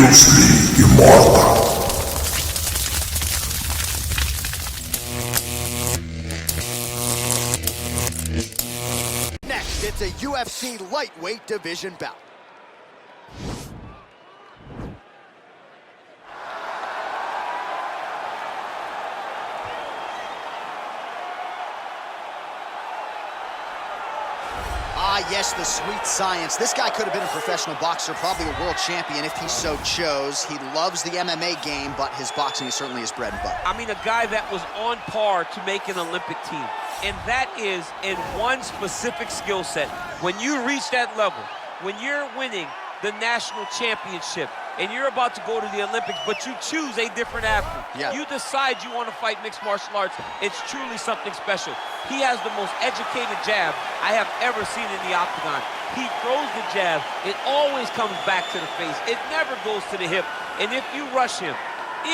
Bruce Lee Immortal. Next, it's a UFC lightweight division bout. Ah, yes, the sweet science. This guy could have been a professional boxer, probably a world champion if he so chose. He loves the MMA game, but his boxing is certainly his bread and butter. I mean, a guy that was on par to make an Olympic team. And that is in one specific skill set. When you reach that level, when you're winning the national championship, and you're about to go to the Olympics, but you choose a different athlete. Yeah. You decide you want to fight mixed martial arts. It's truly something special. He has the most educated jab I have ever seen in the octagon. He throws the jab. It always comes back to the face. It never goes to the hip. And if you rush him, he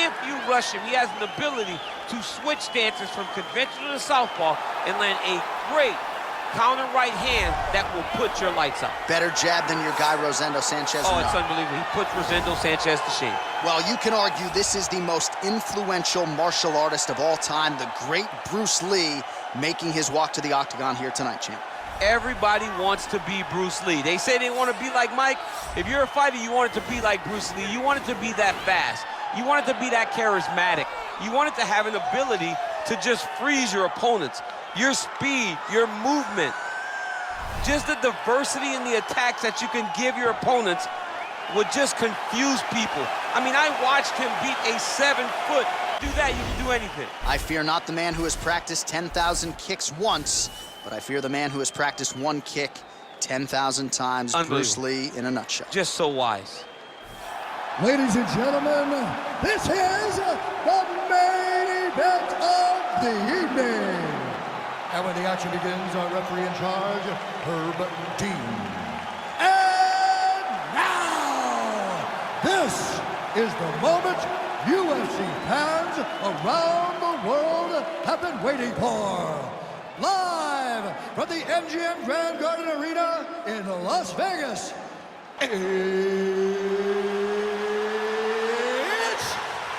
has an ability to switch stances from conventional to southpaw and land a great counter right hand that will put your lights out. Better jab than your guy, Rosendo Sanchez. Oh, it's unbelievable. He puts Rosendo Sanchez to shame. Well, you can argue this is the most influential martial artist of all time, the great Bruce Lee, making his walk to the octagon here tonight, champ. Everybody wants to be Bruce Lee. They say they want to be like Mike. If you're a fighter, you want it to be like Bruce Lee. You want it to be that fast. You want it to be that charismatic. You want it to have an ability to just freeze your opponents. Your speed, your movement, just the diversity in the attacks that you can give your opponents would just confuse people. I mean, I watched him beat a 7-foot. Do that, you can do anything. I fear not the man who has practiced 10,000 kicks once, but I fear the man who has practiced one kick 10,000 times. Bruce Lee in a nutshell. Just so wise. Ladies and gentlemen, this is the main event of the evening. And when the action begins, our referee in charge, Herb Dean. And now, this is the moment UFC fans around the world have been waiting for. Live from the MGM Grand Garden Arena in Las Vegas. It's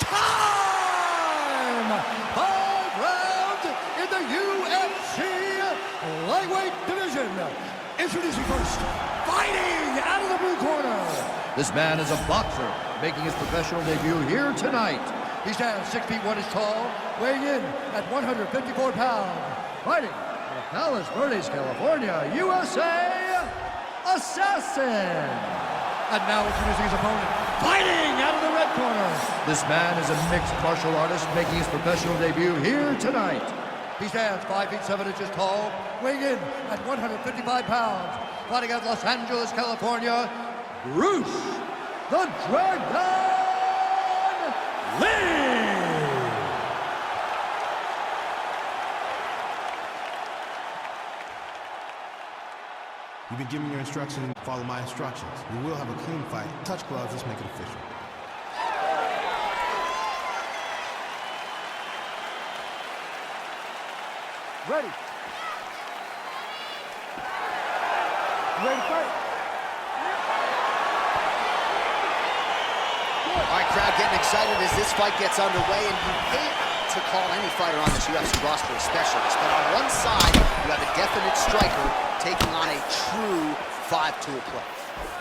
time! 5 rounds in the UFC lightweight division. Introducing first, fighting out of the blue corner. This man is a boxer, making his professional debut here tonight. He stands 6 feet 1 inch tall, weighing in at 154 pounds. Fighting out of Palos Verdes, California, USA, Assassin. And now introducing his opponent, fighting out of the red corner. This man is a mixed martial artist, making his professional debut here tonight. He stands 5 feet 7 inches tall, weighing in at 155 pounds. Fighting out of Los Angeles, California, Bruce the Dragon Lee. You've been given your instructions, follow my instructions. We will have a clean fight. Touch gloves, let's make it official. Ready. Ready to fight. All right, crowd getting excited as this fight gets underway, and you hate to call any fighter on this UFC roster a specialist, but on one side, you have a definite striker taking on a true 5-tool player.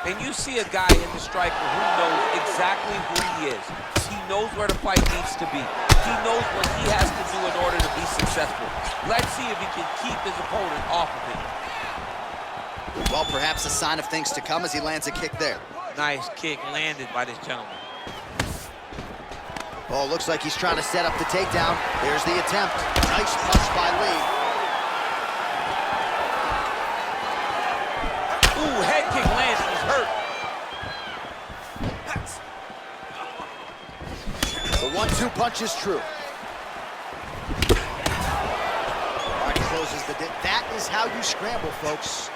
And you see a guy in the striker who knows exactly who he is. He knows where the fight needs to be. He knows what he has to do in order to be successful. Let's see if he can keep his opponent off of him. Well, perhaps a sign of things to come as he lands a kick there. Nice kick landed by this gentleman. Oh, looks like he's trying to set up the takedown. There's the attempt. Nice punch by Lee. Ooh, head kick lands. He's hurt. The 1-2 punch is true. All right, closes the dip. That is how you scramble, folks.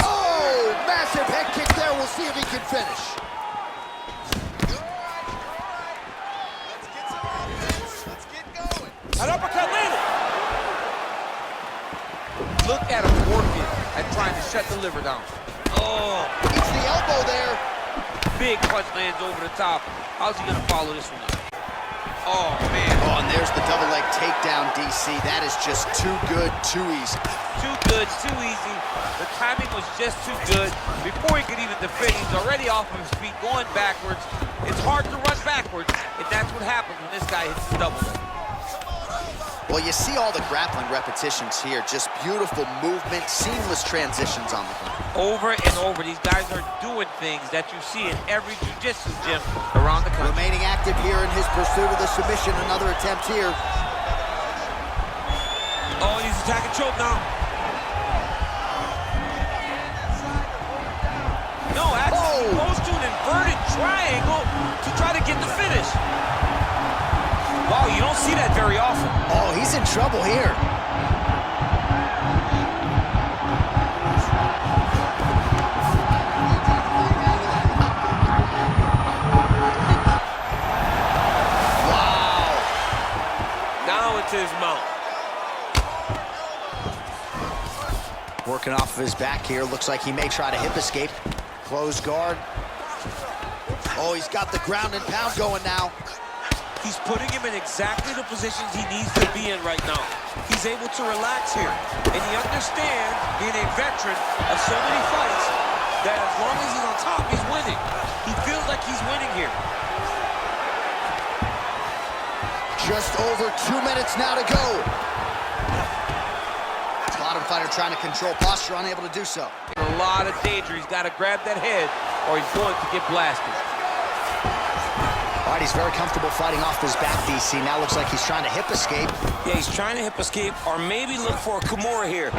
Oh, massive head kick there. We'll see if he can finish. An uppercut landed. Look at him working at trying to shut the liver down. Oh. Eats the elbow there. Big punch lands over the top. How's he gonna follow this one up? Oh, man. Oh, and there's the double leg takedown, DC. That is just too good, too easy. Too good, too easy. The timing was just too good. Before he could even defend, he's already off of his feet, going backwards. It's hard to run backwards, and that's what happens when this guy hits the double leg. Well, you see all the grappling repetitions here. Just beautiful movement, seamless transitions on the ground. Over and over, these guys are doing things that you see in every jiu-jitsu gym around the country. Remaining active here in his pursuit of the submission. Another attempt here. Oh, he's attacking choke now. No, actually, he goes to an inverted triangle to try to get the finish. Wow, you don't see that very often. Oh, he's in trouble here. Wow. Now it's his mount. Working off of his back here. Looks like he may try to hip escape. Closed guard. Oh, he's got the ground and pound going now. He's putting him in exactly the positions he needs to be in right now. He's able to relax here. And he understands, being a veteran of so many fights, that as long as he's on top, he's winning. He feels like he's winning here. Just over 2 minutes now to go. Bottom fighter trying to control posture, unable to do so. In a lot of danger. He's got to grab that head or he's going to get blasted. All right, he's very comfortable fighting off his back, DC. Now looks like he's trying to hip escape. Yeah, he's trying to hip escape or maybe look for a Kimura here.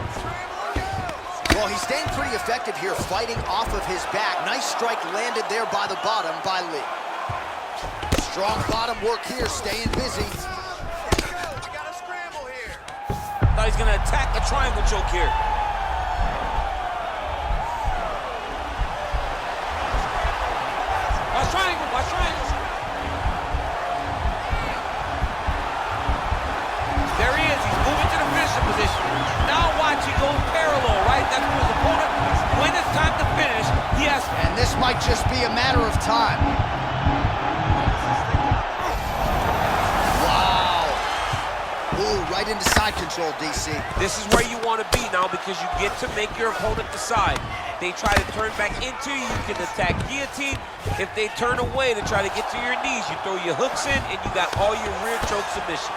Well, he's staying pretty effective here, fighting off of his back. Nice strike landed there by the bottom by Lee. Strong bottom work here, staying busy. Thought he's gonna attack the triangle choke here. Watch triangle, watch triangle. There he is, he's moving to the finisher position. Now watch, he goes parallel, right? That's for his opponent. When it's time to finish, he has to. And this might just be a matter of time. Ooh, right into side control, DC. This is where you want to be now because you get to make your opponent decide. They try to turn back into you, you can attack guillotine. If they turn away to try to get to your knees, you throw your hooks in and you got all your rear choke submission.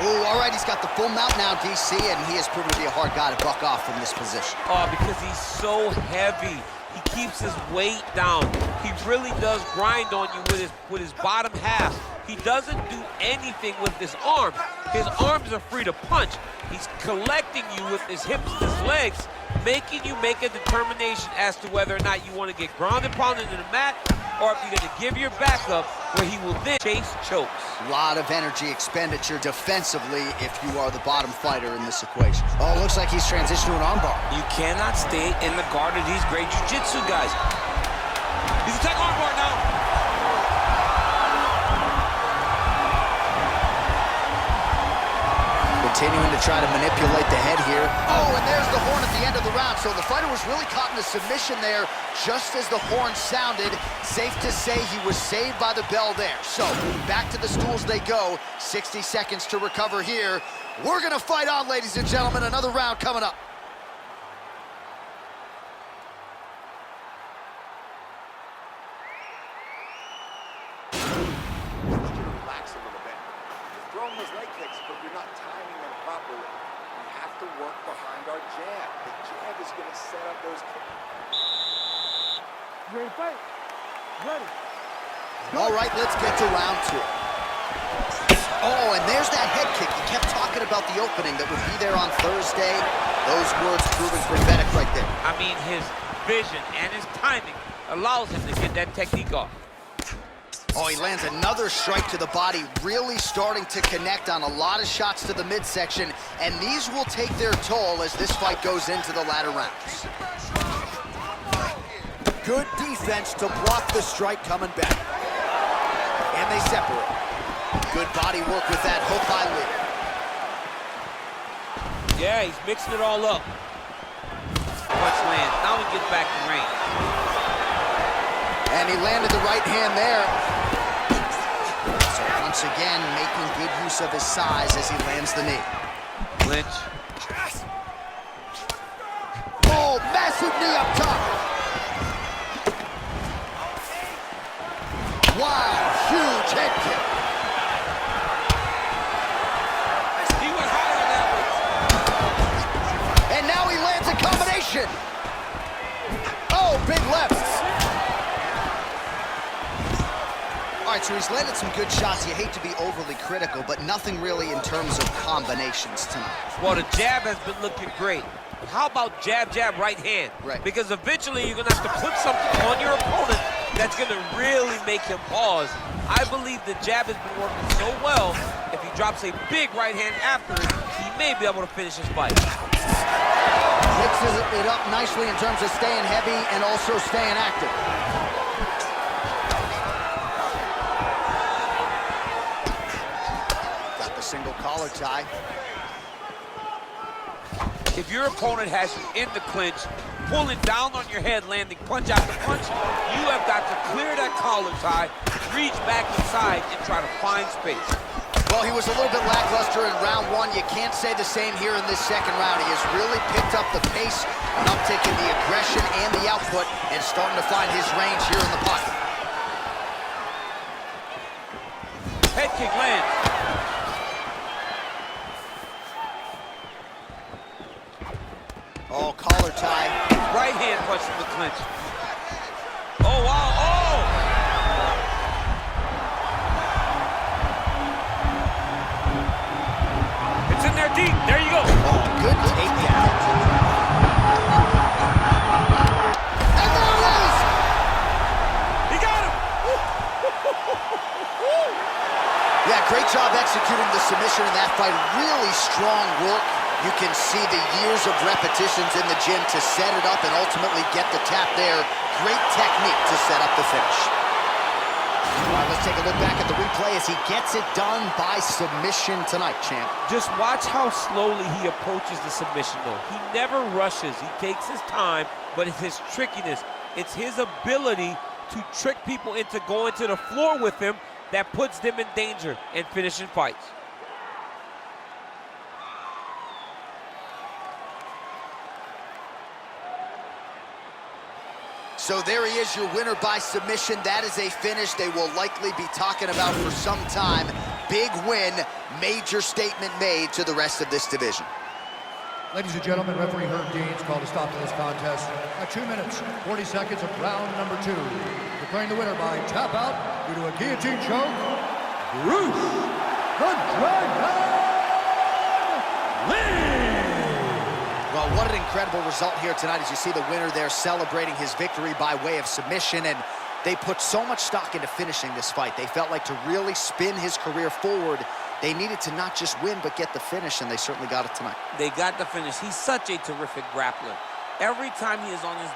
Ooh, all right, he's got the full mount now, DC, and he has proven to be a hard guy to buck off from this position. Oh, because he's so heavy. He keeps his weight down. He really does grind on you with his bottom half. He doesn't do anything with his arms. His arms are free to punch. He's collecting you with his hips and his legs, making you make a determination as to whether or not you want to get ground and pounded into the mat, or if you're going to give your back up, where he will then chase chokes. A lot of energy expenditure defensively if you are the bottom fighter in this equation. Oh, looks like he's transitioned to an armbar. You cannot stay in the guard of these great jiu-jitsu guys. He's attacking armbar now. Continuing to try to manipulate the head here. Oh, and there's the horn at the end of the round. So the fighter was really caught in a submission there just as the horn sounded. Safe to say he was saved by the bell there. So back to the stools they go. 60 seconds to recover here. We're going to fight on, ladies and gentlemen. Another round coming up. Relax a little bit. You're throwing those leg kicks, but you're not timing them properly. We have to work behind our jab. The jab is going to set up those kicks. Ready to fight? Ready. All right, let's get to round two. Oh, and there's that head kick. He kept talking about the opening that would be there on Thursday. Those words proving prophetic right there. I mean, his vision and his timing allows him to get that technique off. Oh, he lands another strike to the body, really starting to connect on a lot of shots to the midsection, and these will take their toll as this fight goes into the latter rounds. Good defense to block the strike coming back. And they separate. Good body work with that hook by Lee. Yeah, he's mixing it all up. punch lands. Now he gets back to range. And he landed the right hand there. So once again, making good use of his size as he lands the knee. Clinch. Oh, massive knee up top. Wow, huge head kick. He went high on that one. And now he lands a combination. Oh, big left. All right, so he's landed some good shots. You hate to be overly critical, but nothing really in terms of combinations tonight. Well, the jab has been looking great. How about jab, jab, right hand? Right. Because eventually you're going to have to put something on your opponent that's going to really make him pause. I believe the jab has been working so well, if he drops a big right hand after it, he may be able to finish his fight. Mixes it up nicely in terms of staying heavy and also staying active. Got the single collar tie. If your opponent has you in the clinch, pulling down on your head, landing punch after punch, you have got to clear that collar tie, reach back inside, and try to find space. Well, he was a little bit lackluster in round one. You can't say the same here in this second round. He has really picked up the pace, an uptick in the aggression and the output, and starting to find his range here in the pocket. Head kick lands. Oh, collar tie. Right hand punch from the clinch. Oh, wow, oh! It's in there deep, there you go. Oh, good takedown. And there it is! He got him! Yeah, great job executing the submission in that fight. Really strong work. You can see the years of repetitions in the gym to set it up and ultimately get the tap there. Great technique to set up the finish. All right, let's take a look back at the replay as he gets it done by submission tonight, champ. Just watch how slowly he approaches the submission, though. He never rushes. He takes his time, but it's his trickiness. It's his ability to trick people into going to the floor with him that puts them in danger and finishing fights. So there he is, your winner by submission. That is a finish they will likely be talking about for some time. Big win, major statement made to the rest of this division. Ladies and gentlemen, referee Herb Dean's called a stop to this contest at 2 minutes, 40 seconds of round number 2. Declaring the winner by tap out due to a guillotine choke, Bruce the Dragon Lee! Well, what an incredible result here tonight as you see the winner there celebrating his victory by way of submission, and they put so much stock into finishing this fight. They felt like to really spin his career forward, they needed to not just win, but get the finish, and they certainly got it tonight. They got the finish. He's such a terrific grappler. Every time he is on his